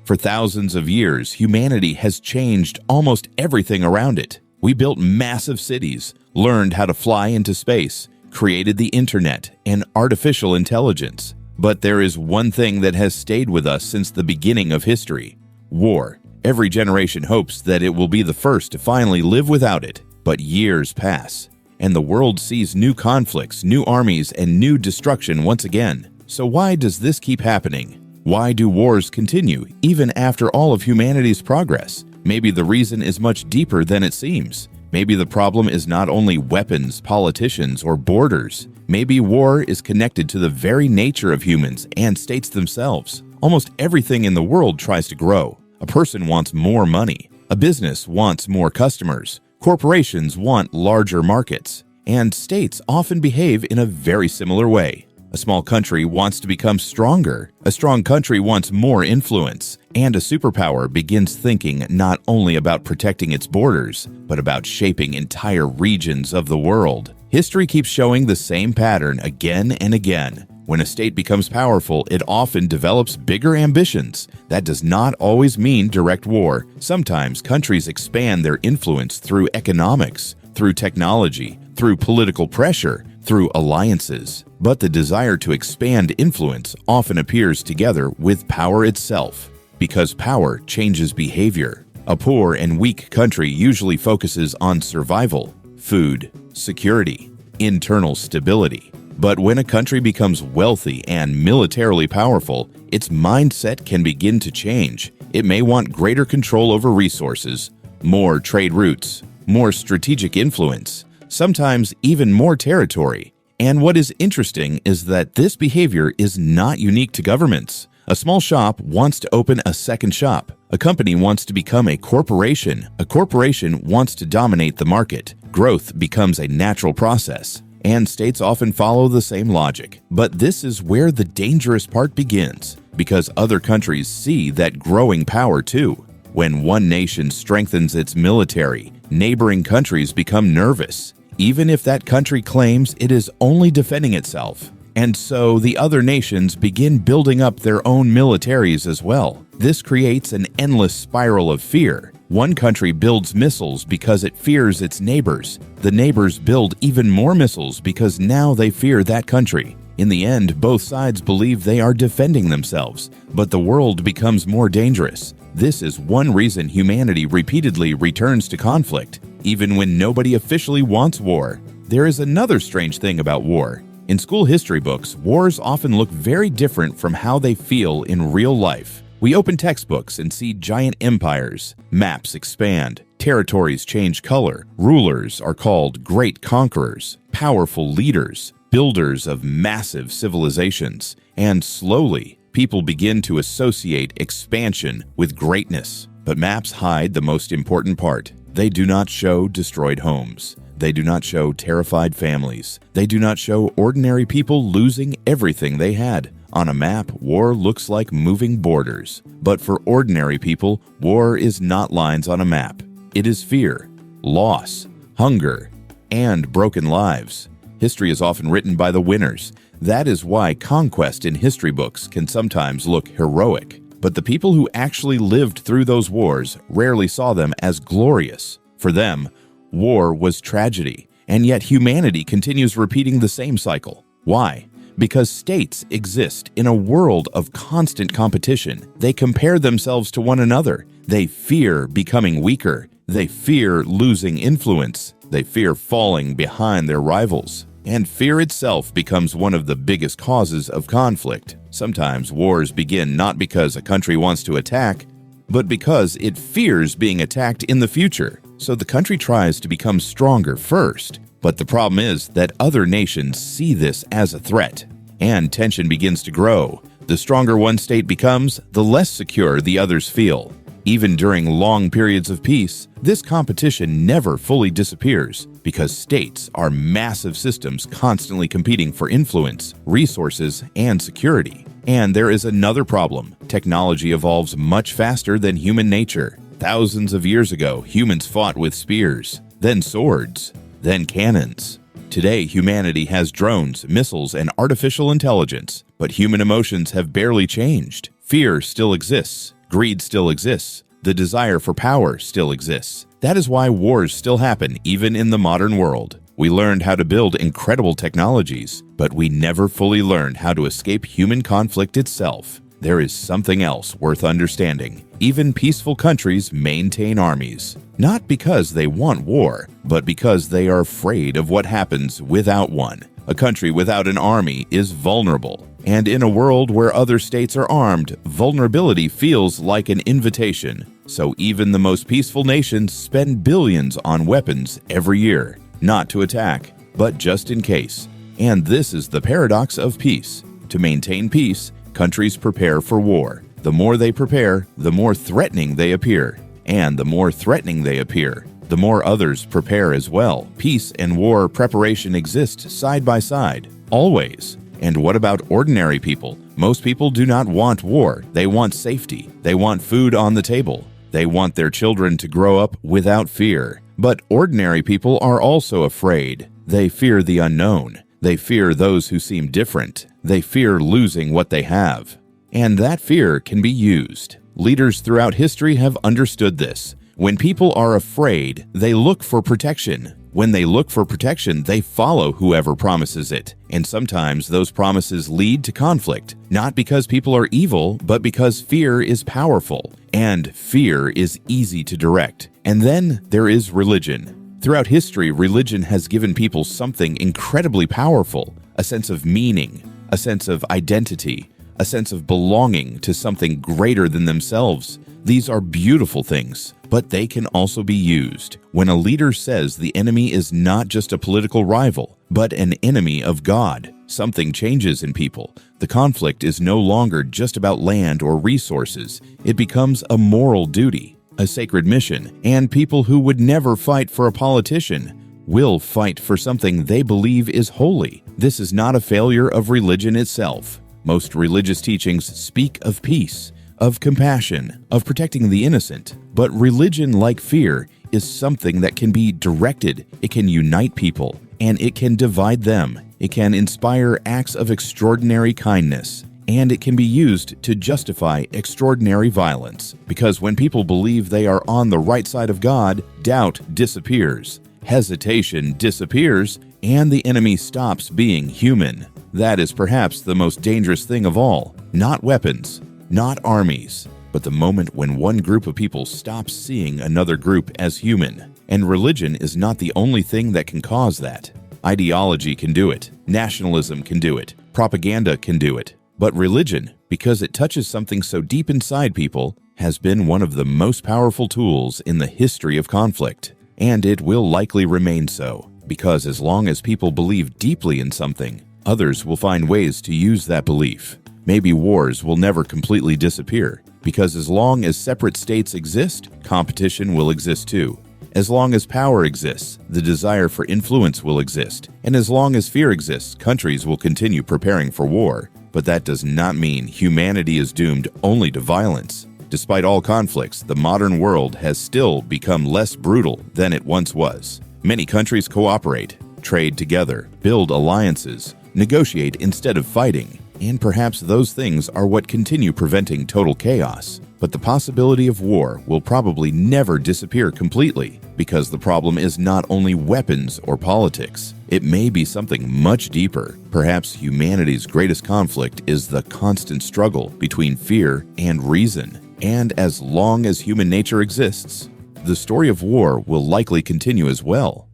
For thousands of years, humanity has changed almost everything around it. We built massive cities, learned how to fly into space, created the internet and artificial intelligence. But there is one thing that has stayed with us since the beginning of history: war. Every generation hopes that it will be the first to finally live without it. But years pass, and the world sees new conflicts, new armies, and new destruction once again. So why does this keep happening? Why do wars continue, even after all of humanity's progress? Maybe the reason is much deeper than it seems. Maybe the problem is not only weapons, politicians, or borders. Maybe war is connected to the very nature of humans and states themselves. Almost everything in the world tries to grow. A person wants more money. A business wants more customers. Corporations want larger markets. And states often behave in a very similar way. A small country wants to become stronger. A strong country wants more influence. And a superpower begins thinking not only about protecting its borders, but about shaping entire regions of the world. History keeps showing the same pattern again and again. When a state becomes powerful, it often develops bigger ambitions. That does not always mean direct war. Sometimes countries expand their influence through economics, through technology, through political pressure, through alliances. But the desire to expand influence often appears together with power itself, because power changes behavior. A poor and weak country usually focuses on survival, food, security, internal stability. But when a country becomes wealthy and militarily powerful, its mindset can begin to change. It may want greater control over resources, more trade routes, more strategic influence, sometimes even more territory. And what is interesting is that this behavior is not unique to governments. A small shop wants to open a second shop. A company wants to become a corporation. A corporation wants to dominate the market. Growth becomes a natural process, and states often follow the same logic. But this is where the dangerous part begins, because other countries see that growing power too. When one nation strengthens its military, neighboring countries become nervous, even if that country claims it is only defending itself. And so the other nations begin building up their own militaries as well. This creates an endless spiral of fear. One country builds missiles because it fears its neighbors. The neighbors build even more missiles because now they fear that country. In the end, both sides believe they are defending themselves, but the world becomes more dangerous. This is one reason humanity repeatedly returns to conflict, even when nobody officially wants war. There is another strange thing about war. In school history books, wars often look very different from how they feel in real life. We open textbooks and see giant empires. Maps expand. Territories change color. Rulers are called great conquerors, powerful leaders, builders of massive civilizations. And slowly, people begin to associate expansion with greatness. But maps hide the most important part. They do not show destroyed homes. They do not show terrified families. They do not show ordinary people losing everything they had. On a map, war looks like moving borders. But for ordinary people, war is not lines on a map. It is fear, loss, hunger, and broken lives. History is often written by the winners. That is why conquest in history books can sometimes look heroic. But the people who actually lived through those wars rarely saw them as glorious. For them, war was tragedy, and yet humanity continues repeating the same cycle. Why? Because states exist in a world of constant competition. They compare themselves to one another. They fear becoming weaker. They fear losing influence. They fear falling behind their rivals. And fear itself becomes one of the biggest causes of conflict. Sometimes wars begin not because a country wants to attack, but because it fears being attacked in the future. So the country tries to become stronger first. But the problem is that other nations see this as a threat, and tension begins to grow. The stronger one state becomes, the less secure the others feel. Even during long periods of peace, this competition never fully disappears because states are massive systems constantly competing for influence, resources, and security. And there is another problem. Technology evolves much faster than human nature. Thousands of years ago, humans fought with spears, then swords, then cannons. Today, humanity has drones, missiles, and artificial intelligence, but human emotions have barely changed. Fear still exists. Greed still exists. The desire for power still exists. That is why wars still happen even in the modern world. We learned how to build incredible technologies, but we never fully learned how to escape human conflict itself. There is something else worth understanding. Even peaceful countries maintain armies, not because they want war, but because they are afraid of what happens without one. A country without an army is vulnerable, and in a world where other states are armed, vulnerability feels like an invitation. So even the most peaceful nations spend billions on weapons every year, not to attack, but just in case. And this is the paradox of peace. To maintain peace, countries prepare for war. The more they prepare, the more threatening they appear. And the more threatening they appear, the more others prepare as well. Peace and war preparation exist side by side, always. And what about ordinary people? Most people do not want war. They want safety. They want food on the table. They want their children to grow up without fear. But ordinary people are also afraid. They fear the unknown. They fear those who seem different. They fear losing what they have. And that fear can be used. Leaders throughout history have understood this. When people are afraid, they look for protection. When they look for protection, they follow whoever promises it. And sometimes those promises lead to conflict, not because people are evil, but because fear is powerful. And fear is easy to direct. And then there is religion. Throughout history, religion has given people something incredibly powerful, a sense of meaning, a sense of identity, a sense of belonging to something greater than themselves. These are beautiful things, but they can also be used. When a leader says the enemy is not just a political rival, but an enemy of God, something changes in people. The conflict is no longer just about land or resources. It becomes a moral duty, a sacred mission, and people who would never fight for a politician will fight for something they believe is holy. This is not a failure of religion itself. Most religious teachings speak of peace, of compassion, of protecting the innocent. But religion, like fear, is something that can be directed. It can unite people, and it can divide them. It can inspire acts of extraordinary kindness, and it can be used to justify extraordinary violence. Because when people believe they are on the right side of God, doubt disappears, hesitation disappears, and the enemy stops being human. That is perhaps the most dangerous thing of all. Not weapons, not armies, but the moment when one group of people stops seeing another group as human. And religion is not the only thing that can cause that. Ideology can do it. Nationalism can do it. Propaganda can do it. But religion, because it touches something so deep inside people, has been one of the most powerful tools in the history of conflict. And it will likely remain so, because as long as people believe deeply in something, others will find ways to use that belief. Maybe wars will never completely disappear, because as long as separate states exist, competition will exist too. As long as power exists, the desire for influence will exist. And as long as fear exists, countries will continue preparing for war. But that does not mean humanity is doomed only to violence. Despite all conflicts, the modern world has still become less brutal than it once was. Many countries cooperate, trade together, build alliances, negotiate instead of fighting. And perhaps those things are what continue preventing total chaos. But the possibility of war will probably never disappear completely, because the problem is not only weapons or politics. It may be something much deeper. Perhaps humanity's greatest conflict is the constant struggle between fear and reason. And as long as human nature exists, the story of war will likely continue as well.